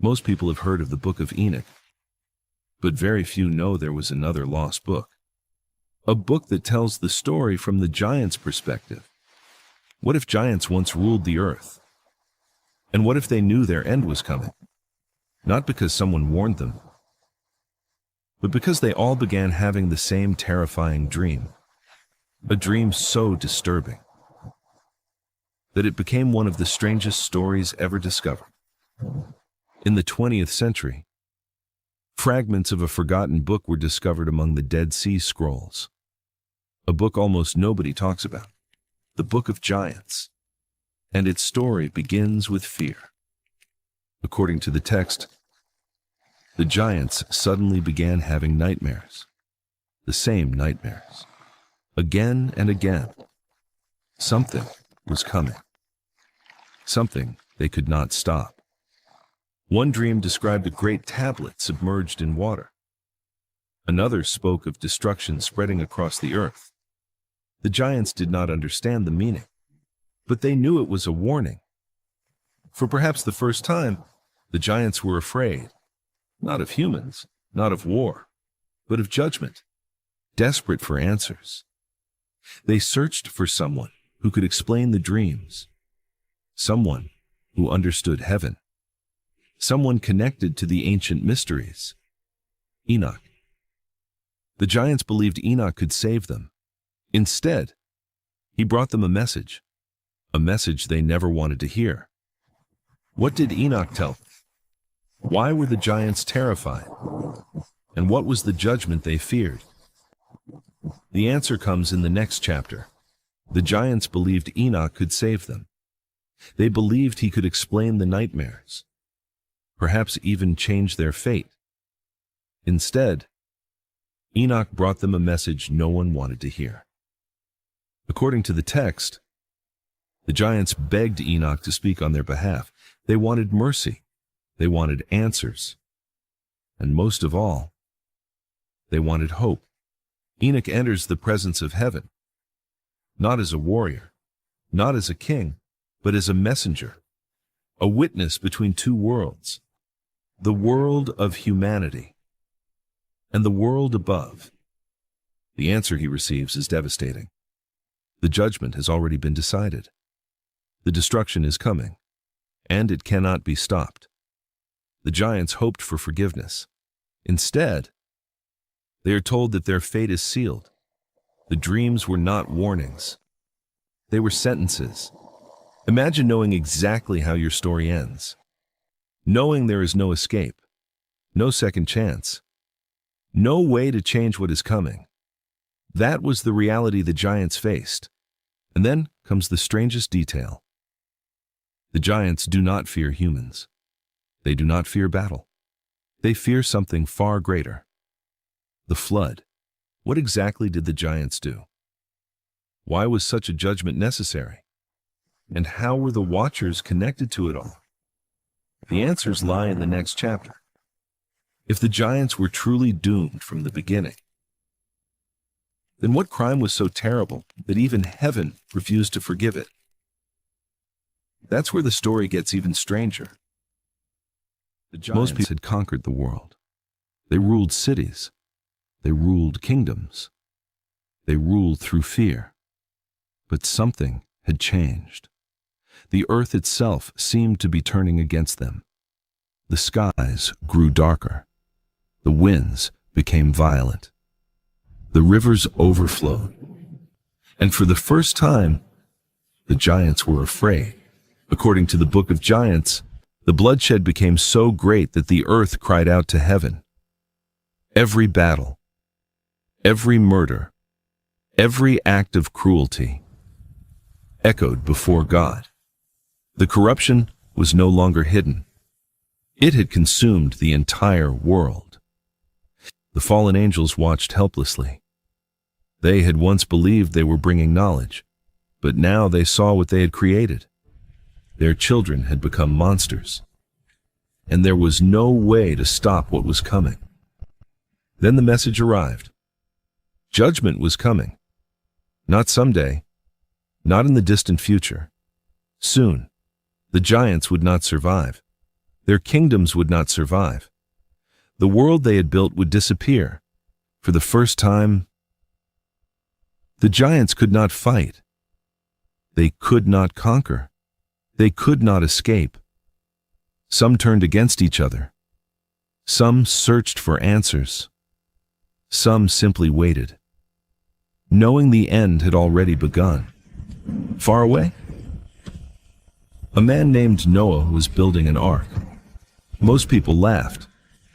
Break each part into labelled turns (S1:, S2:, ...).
S1: Most people have heard of the Book of Enoch, but very few know there was another lost book. A book that tells the story from the giants' perspective. What if giants once ruled the earth? And what if they knew their end was coming? Not because someone warned them, but because they all began having the same terrifying dream. A dream so disturbing that it became one of the strangest stories ever discovered. In the 20th century, fragments of a forgotten book were discovered among the Dead Sea Scrolls. A book almost nobody talks about, the Book of Giants. And its story begins with fear. According to the text, the giants suddenly began having nightmares. The same nightmares. Again and again. Something was coming. Something they could not stop. One dream described a great tablet submerged in water. Another spoke of destruction spreading across the earth. The giants did not understand the meaning, but they knew it was a warning. For perhaps the first time, the giants were afraid, not of humans, not of war, but of judgment, desperate for answers. They searched for someone who could explain the dreams, someone who understood heaven, someone connected to the ancient mysteries. Enoch. The giants believed Enoch could save them. Instead, he brought them a message they never wanted to hear. What did Enoch tell them? Why were the giants terrified? And what was the judgment they feared? The answer comes in the next chapter. The giants believed Enoch could save them. They believed he could explain the nightmares, perhaps even change their fate. Instead, Enoch brought them a message no one wanted to hear. According to the text, the giants begged Enoch to speak on their behalf. They wanted mercy. They wanted answers. And most of all, they wanted hope. Enoch enters the presence of heaven, not as a warrior, not as a king, but as a messenger, a witness between two worlds, the world of humanity and the world above. The answer he receives is devastating. The judgment has already been decided. The destruction is coming, and it cannot be stopped. The giants hoped for forgiveness. Instead, they are told that their fate is sealed. The dreams were not warnings. They were sentences. Imagine knowing exactly how your story ends. Knowing there is no escape, no second chance, no way to change what is coming. That was the reality the giants faced. And then comes the strangest detail. The giants do not fear humans. They do not fear battle. They fear something far greater. The flood. What exactly did the giants do? Why was such a judgment necessary? And how were the watchers connected to it all? The answers lie in the next chapter. If the giants were truly doomed from the beginning, then what crime was so terrible that even heaven refused to forgive it? That's where the story gets even stranger. Most people had conquered the world. They ruled cities. They ruled kingdoms. They ruled through fear. But something had changed. The earth itself seemed to be turning against them. The skies grew darker. The winds became violent. The rivers overflowed. And for the first time, the giants were afraid. According to the Book of Giants, the bloodshed became so great that the earth cried out to heaven. Every battle, every murder, every act of cruelty echoed before God. The corruption was no longer hidden. It had consumed the entire world. The fallen angels watched helplessly. They had once believed they were bringing knowledge, but now they saw what they had created. Their children had become monsters, and there was no way to stop what was coming. Then the message arrived. Judgment was coming. Not someday, not in the distant future. Soon, the giants would not survive. Their kingdoms would not survive. The world they had built would disappear. For the first time, the giants could not fight. They could not conquer. They could not escape. Some turned against each other. Some searched for answers. Some simply waited, knowing the end had already begun. Far away, a man named Noah was building an ark. Most people laughed.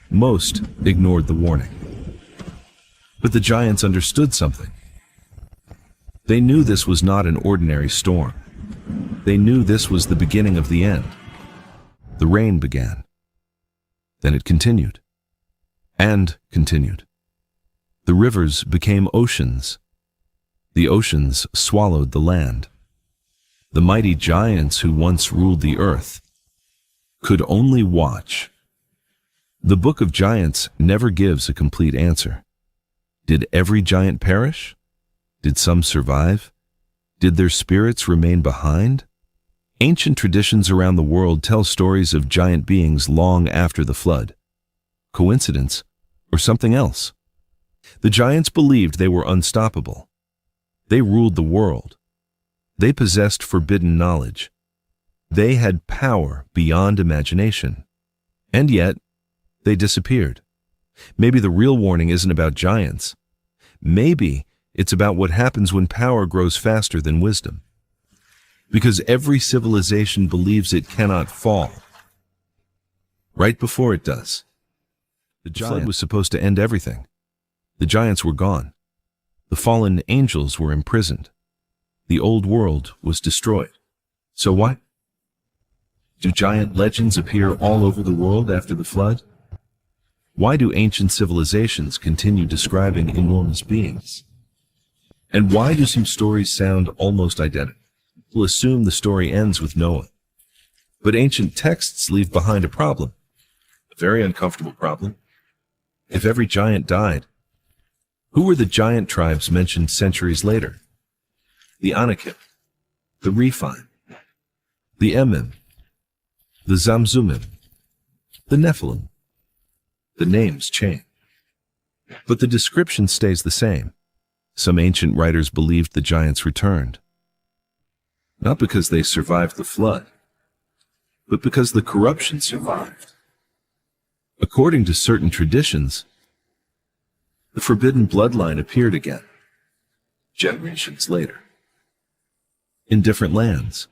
S1: Most ignored the warning. But the giants understood something. They knew this was not an ordinary storm. They knew this was the beginning of the end. The rain began. Then it continued. And continued. The rivers became oceans. The oceans swallowed the land. The mighty giants who once ruled the earth could only watch. The Book of Giants never gives a complete answer. Did every giant perish? Did some survive? Did their spirits remain behind? Ancient traditions around the world tell stories of giant beings long after the flood. Coincidence or something else? The giants believed they were unstoppable. They ruled the world. They possessed forbidden knowledge. They had power beyond imagination. And yet, they disappeared. Maybe the real warning isn't about giants. Maybe it's about what happens when power grows faster than wisdom. Because every civilization believes it cannot fall. Right before it does. The flood was supposed to end everything. The giants were gone. The fallen angels were imprisoned. The old world was destroyed. So what? Do giant legends appear all over the world after the flood? Why do ancient civilizations continue describing enormous beings? And why do some stories sound almost identical? We'll assume the story ends with Noah. But ancient texts leave behind a problem. A very uncomfortable problem. If every giant died, who were the giant tribes mentioned centuries later? The Anakim, the Rephaim, the Emim, the Zamzumim, the Nephilim. The names change, but the description stays the same. Some ancient writers believed the giants returned, not because they survived the flood, but because the corruption survived. According to certain traditions, the forbidden bloodline appeared again, generations later, in different lands,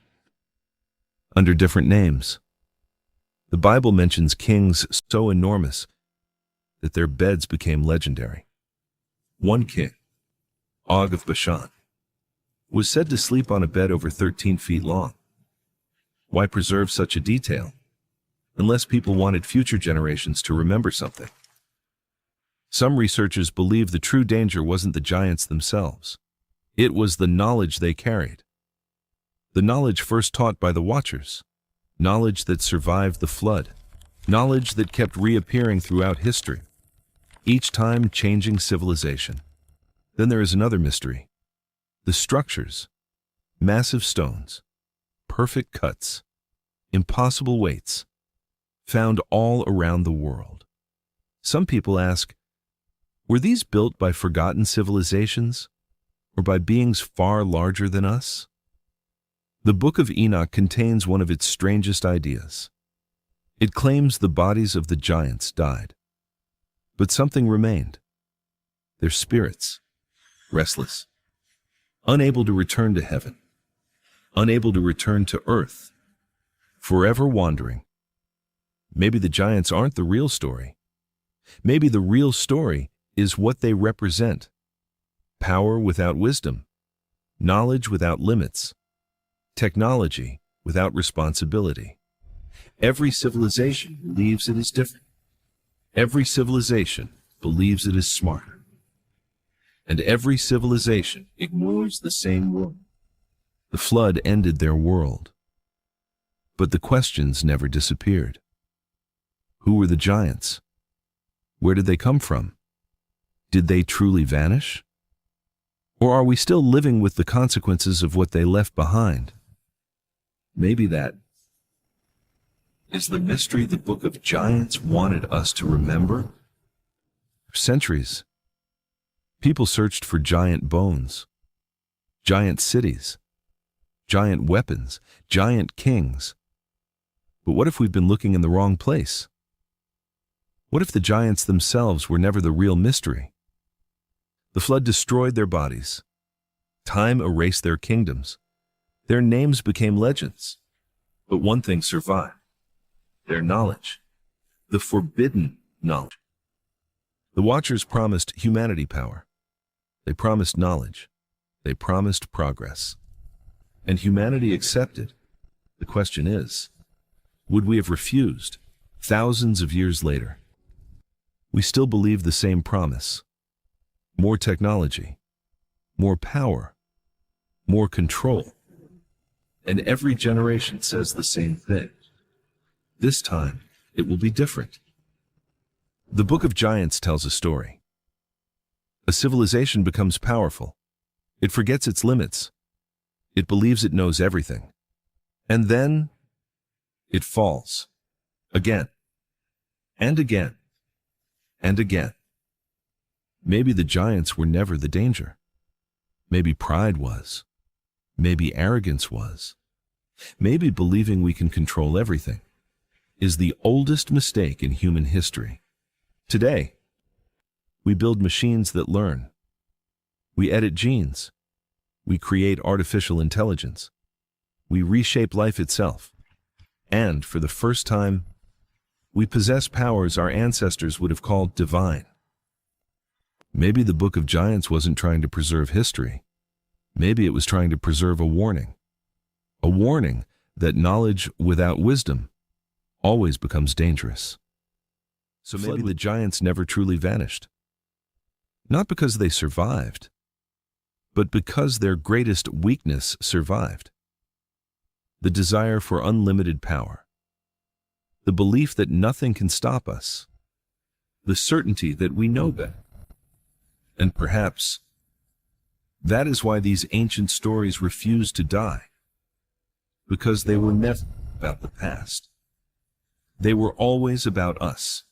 S1: under different names. The Bible mentions kings so enormous that their beds became legendary. One king, Og of Bashan, was said to sleep on a bed over 13 feet long. Why preserve such a detail, unless people wanted future generations to remember something? Some researchers believe the true danger wasn't the giants themselves. It was the knowledge they carried. The knowledge first taught by the Watchers. Knowledge that survived the flood. Knowledge that kept reappearing throughout history, each time changing civilization. Then there is another mystery. The structures. Massive stones. Perfect cuts. Impossible weights. Found all around the world. Some people ask, were these built by forgotten civilizations, or by beings far larger than us? The Book of Enoch contains one of its strangest ideas. It claims the bodies of the giants died, but something remained. Their spirits, restless, unable to return to heaven, unable to return to earth, forever wandering. Maybe the giants aren't the real story. Maybe the real story is what they represent. Power without wisdom, knowledge without limits, technology without responsibility. Every civilization believes it is different. Every civilization believes it is smarter. And every civilization ignores the same rule. The flood ended their world. But the questions never disappeared. Who were the giants? Where did they come from? Did they truly vanish? Or are we still living with the consequences of what they left behind? Maybe that is the mystery the Book of Giants wanted us to remember. For centuries, people searched for giant bones, giant cities, giant weapons, giant kings. But what if we've been looking in the wrong place? What if the giants themselves were never the real mystery? The flood destroyed their bodies. Time erased their kingdoms. Their names became legends. But one thing survived: their knowledge, the forbidden knowledge. The Watchers promised humanity power. They promised knowledge. They promised progress. And humanity accepted. The question is, would we have refused thousands of years later? We still believe the same promise: more technology, more power, more control. And every generation says the same thing. This time, it will be different. The Book of Giants tells a story. A civilization becomes powerful. It forgets its limits. It believes it knows everything. And then, it falls. Again. And again. And again. Maybe the giants were never the danger. Maybe pride was. Maybe arrogance was. Maybe believing we can control everything is the oldest mistake in human history. Today, we build machines that learn. We edit genes. We create artificial intelligence. We reshape life itself. And for the first time, we possess powers our ancestors would have called divine. Maybe the Book of Giants wasn't trying to preserve history. Maybe it was trying to preserve a warning. A warning that knowledge without wisdom always becomes dangerous. So maybe the giants never truly vanished. Not because they survived, but because their greatest weakness survived. The desire for unlimited power. The belief that nothing can stop us. The certainty that we know better. And perhaps that is why these ancient stories refuse to die. Because they were never about the past. They were always about us.